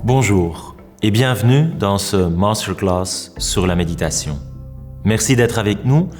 Bonjour et bienvenue dans ce masterclass sur la méditation. Merci d'être avec nous.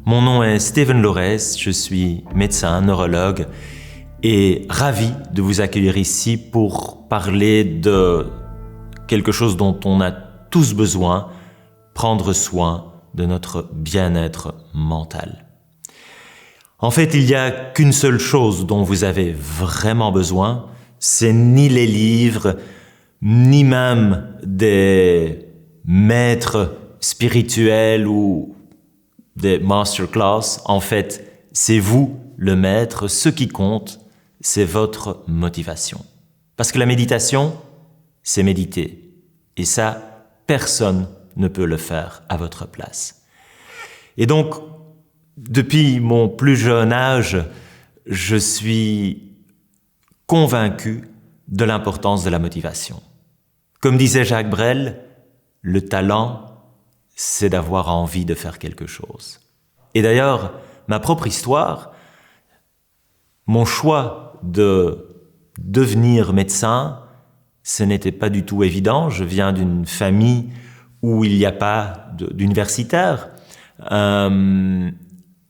Mon nom est Steven Lorez, je suis médecin, neurologue et ravi de vous accueillir ici pour parler de quelque chose dont on a tous besoin, prendre soin de notre bien-être mental. En fait, il n'y a qu'une seule chose dont vous avez vraiment besoin, c'est ni les livres, ni même des maîtres spirituels ou des masterclass. En fait, c'est vous, le maître. Ce qui compte, c'est votre motivation. Parce que la méditation, c'est méditer. Et ça, personne ne peut le faire à votre place. Et donc, depuis mon plus jeune âge, je suis convaincu de l'importance de la motivation. Comme disait Jacques Brel, le talent, c'est d'avoir envie de faire quelque chose. Et d'ailleurs, ma propre histoire, mon choix de devenir médecin, ce n'était pas du tout évident. Je viens d'une famille où il n'y a pas d'universitaire.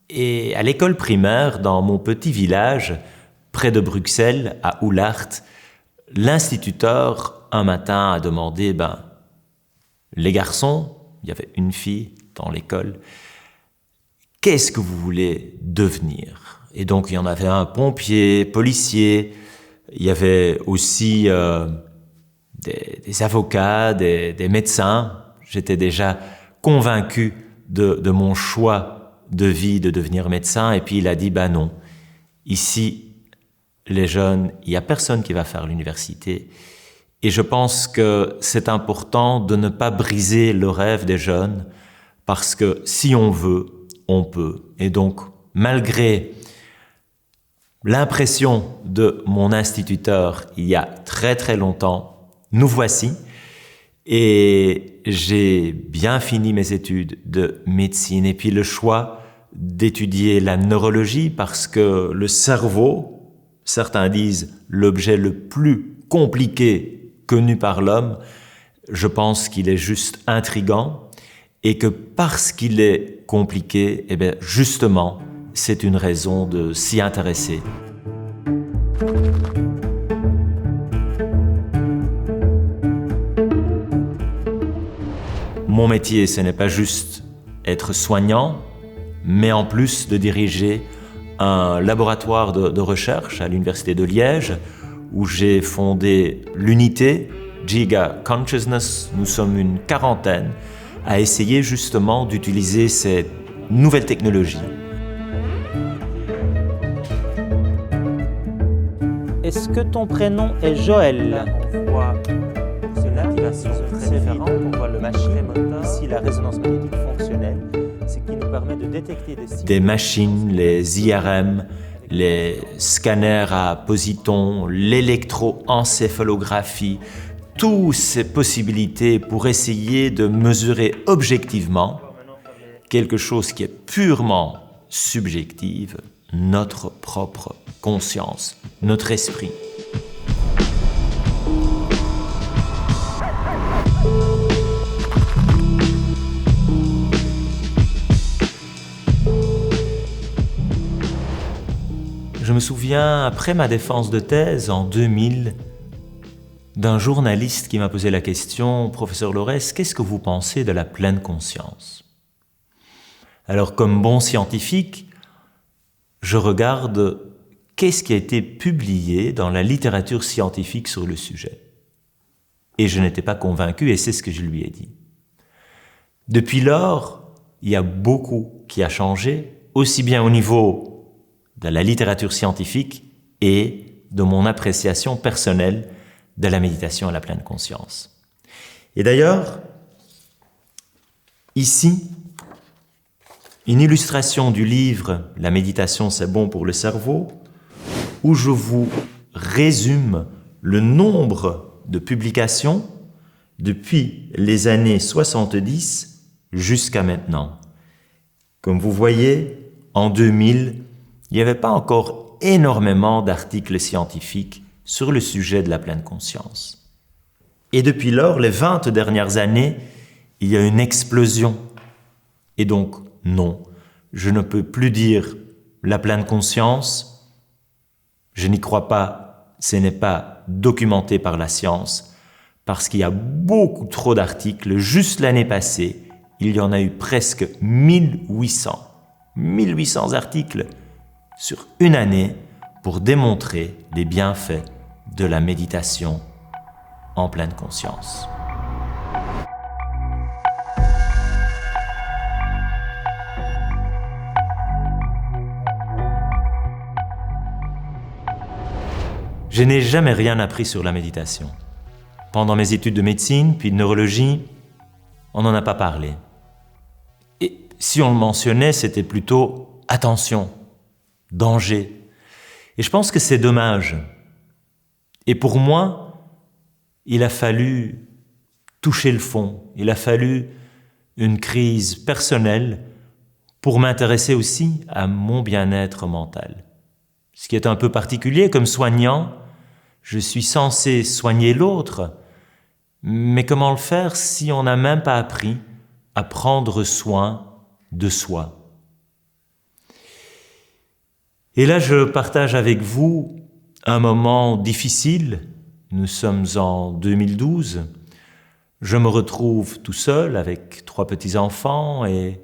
Et à l'école primaire, dans mon petit village, près de Bruxelles, à Oulaart, l'instituteur, un matin, a demandé, les garçons, il y avait une fille dans l'école, qu'est-ce que vous voulez devenir? Et donc, il y en avait un pompier, policier, il y avait aussi des avocats, des médecins. J'étais déjà convaincu de mon choix de vie de devenir médecin. Et puis, il a dit, non, ici, les jeunes, il n'y a personne qui va faire l'université. Et je pense que c'est important de ne pas briser le rêve des jeunes parce que si on veut, on peut. Et donc, malgré l'impression de mon instituteur il y a très très longtemps, nous voici. Et j'ai bien fini mes études de médecine et puis le choix d'étudier la neurologie parce que le cerveau, certains disent l'objet le plus compliqué connu par l'homme, je pense qu'il est juste intriguant et que parce qu'il est compliqué, justement, c'est une raison de s'y intéresser. Mon métier, ce n'est pas juste être soignant, mais en plus de diriger un laboratoire de recherche à l'Université de Liège, où j'ai fondé l'unité Giga Consciousness. Nous sommes une quarantaine à essayer justement d'utiliser ces nouvelles technologies. Est-ce que ton prénom est Joël? Là, on voit c'est l'activation très différente. On voit le machine Ici, la résonance magnétique fonctionnelle, c'est qui nous permet de détecter des signes. Des machines, les IRM, les scanners à positons, l'électroencéphalographie, toutes ces possibilités pour essayer de mesurer objectivement quelque chose qui est purement subjectif, notre propre conscience, notre esprit. Je me souviens, après ma défense de thèse en 2000, d'un journaliste qui m'a posé la question « Professeur Lorez, qu'est-ce que vous pensez de la pleine conscience ?» Alors, comme bon scientifique, je regarde qu'est-ce qui a été publié dans la littérature scientifique sur le sujet. Et je n'étais pas convaincu, et c'est ce que je lui ai dit. Depuis lors, il y a beaucoup qui a changé, aussi bien au niveau de la littérature scientifique et de mon appréciation personnelle de la méditation à la pleine conscience. Et d'ailleurs, ici, une illustration du livre « La méditation, c'est bon pour le cerveau » où je vous résume le nombre de publications depuis les années 70 jusqu'à maintenant. Comme vous voyez, en 2000, il n'y avait pas encore énormément d'articles scientifiques sur le sujet de la pleine conscience. Et depuis lors, les 20 dernières années, il y a une explosion. Et donc, non, je ne peux plus dire la pleine conscience. Je n'y crois pas, ce n'est pas documenté par la science, parce qu'il y a beaucoup trop d'articles. Juste l'année passée, il y en a eu presque 1800 articles sur une année pour démontrer les bienfaits de la méditation en pleine conscience. Je n'ai jamais rien appris sur la méditation. Pendant mes études de médecine, puis de neurologie, on n'en a pas parlé. Et si on le mentionnait, c'était plutôt « attention, danger ». Et je pense que c'est dommage. Et pour moi, il a fallu toucher le fond. Il a fallu une crise personnelle pour m'intéresser aussi à mon bien-être mental. Ce qui est un peu particulier, comme soignant, je suis censé soigner l'autre, mais comment le faire si on n'a même pas appris à prendre soin de soi? Et là, je partage avec vous un moment difficile. Nous sommes en 2012. Je me retrouve tout seul avec 3 petits-enfants et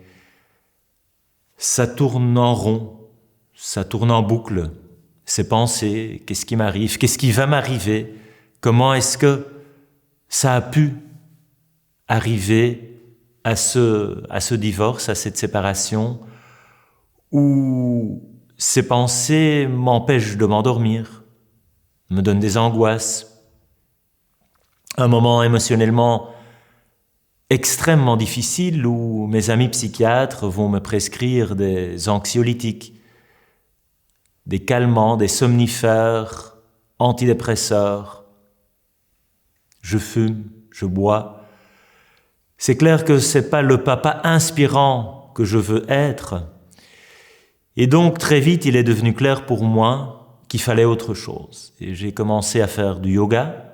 ça tourne en rond, ça tourne en boucle. Ces pensées, qu'est-ce qui m'arrive, qu'est-ce qui va m'arriver, comment est-ce que ça a pu arriver à ce divorce, à cette séparation, où ces pensées m'empêchent de m'endormir, me donnent des angoisses. Un moment émotionnellement extrêmement difficile où mes amis psychiatres vont me prescrire des anxiolytiques, des calmants, des somnifères, antidépresseurs. Je fume, je bois. C'est clair que c'est pas le papa inspirant que je veux être. Et donc, très vite, il est devenu clair pour moi qu'il fallait autre chose. Et j'ai commencé à faire du yoga.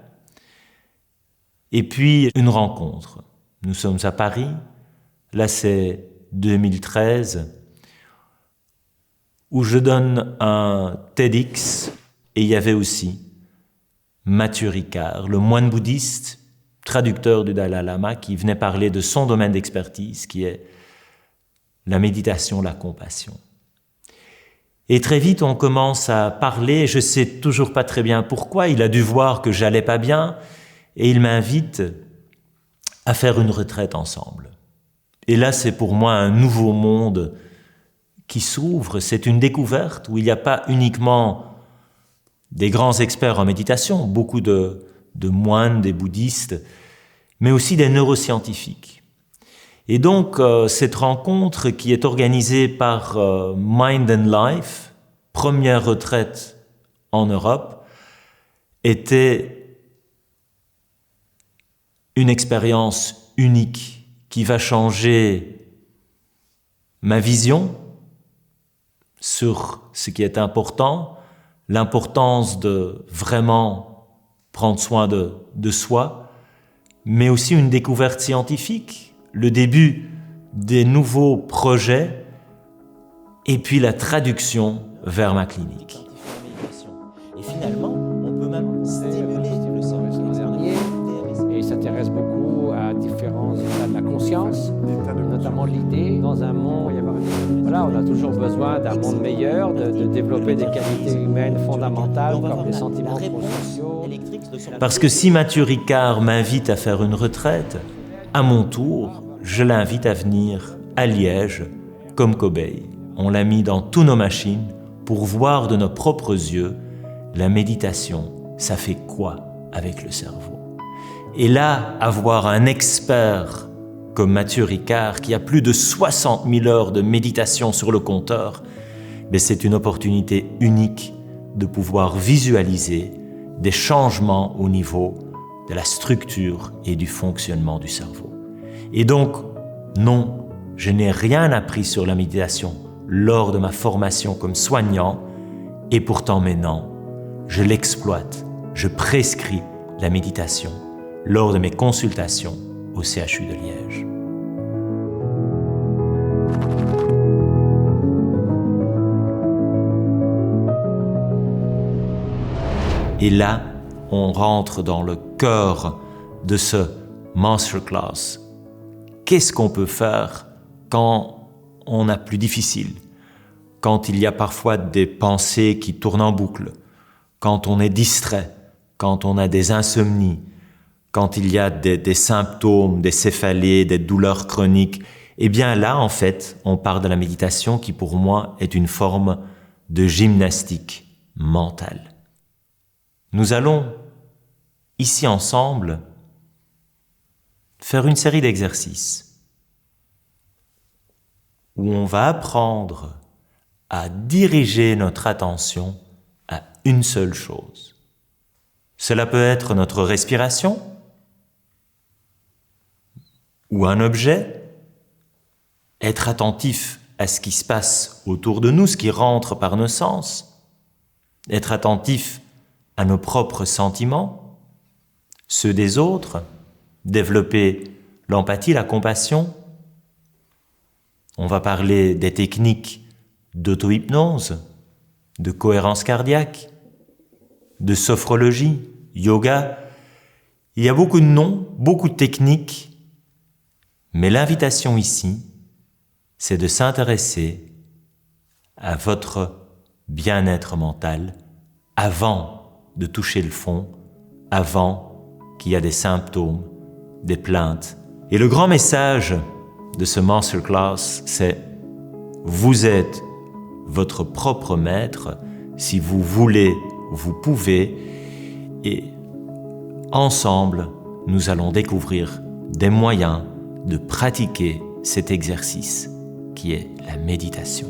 Et puis, une rencontre. Nous sommes à Paris. Là, c'est 2013. Où je donne un TEDx, et il y avait aussi Matthieu Ricard, le moine bouddhiste, traducteur du Dalai Lama, qui venait parler de son domaine d'expertise, qui est la méditation, la compassion. Et très vite, on commence à parler, je sais toujours pas très bien pourquoi, il a dû voir que j'allais pas bien, et il m'invite à faire une retraite ensemble. Et là, c'est pour moi un nouveau monde qui s'ouvre, c'est une découverte où il n'y a pas uniquement des grands experts en méditation, beaucoup de moines, des bouddhistes, mais aussi des neuroscientifiques. Et donc, cette rencontre qui est organisée par Mind and Life, première retraite en Europe, était une expérience unique qui va changer ma vision sur ce qui est important, l'importance de vraiment prendre soin de soi, mais aussi une découverte scientifique, le début des nouveaux projets et puis la traduction vers ma clinique. Et finalement, on peut même stimuler le cerveau dernier et il s'intéresse beaucoup à différents états de la conscience, notamment l'idée dans un monde. Voilà, on a toujours besoin d'un monde meilleur, de développer des qualités humaines fondamentales comme les sentiments sociaux. Parce que si Matthieu Ricard m'invite à faire une retraite, à mon tour, je l'invite à venir à Liège comme cobaye. On l'a mis dans tous nos machines pour voir de nos propres yeux la méditation, ça fait quoi avec le cerveau? Et là, avoir un expert comme Matthieu Ricard, qui a plus de 60 000 heures de méditation sur le compteur, mais c'est une opportunité unique de pouvoir visualiser des changements au niveau de la structure et du fonctionnement du cerveau. Et donc, non, je n'ai rien appris sur la méditation lors de ma formation comme soignant, et pourtant maintenant, je l'exploite, je prescris la méditation lors de mes consultations au CHU de Liège. Et là, on rentre dans le cœur de ce masterclass. Qu'est-ce qu'on peut faire quand on a plus difficile, quand il y a parfois des pensées qui tournent en boucle, quand on est distrait, quand on a des insomnies, quand il y a des symptômes, des céphalées, des douleurs chroniques? Eh bien là, en fait, on parle de la méditation qui pour moi est une forme de gymnastique mentale. Nous allons, ici ensemble, faire une série d'exercices où on va apprendre à diriger notre attention à une seule chose. Cela peut être notre respiration ou un objet, être attentif à ce qui se passe autour de nous, ce qui rentre par nos sens, être attentif à nos propres sentiments, ceux des autres, développer l'empathie, la compassion. On va parler des techniques d'auto-hypnose, de cohérence cardiaque, de sophrologie, yoga. Il y a beaucoup de noms, beaucoup de techniques, mais l'invitation ici, c'est de s'intéresser à votre bien-être mental avant de toucher le fond, avant qu'il y ait des symptômes, des plaintes. Et le grand message de ce masterclass, c'est « Vous êtes votre propre maître, si vous voulez, vous pouvez » et ensemble, nous allons découvrir des moyens de pratiquer cet exercice qui est la méditation.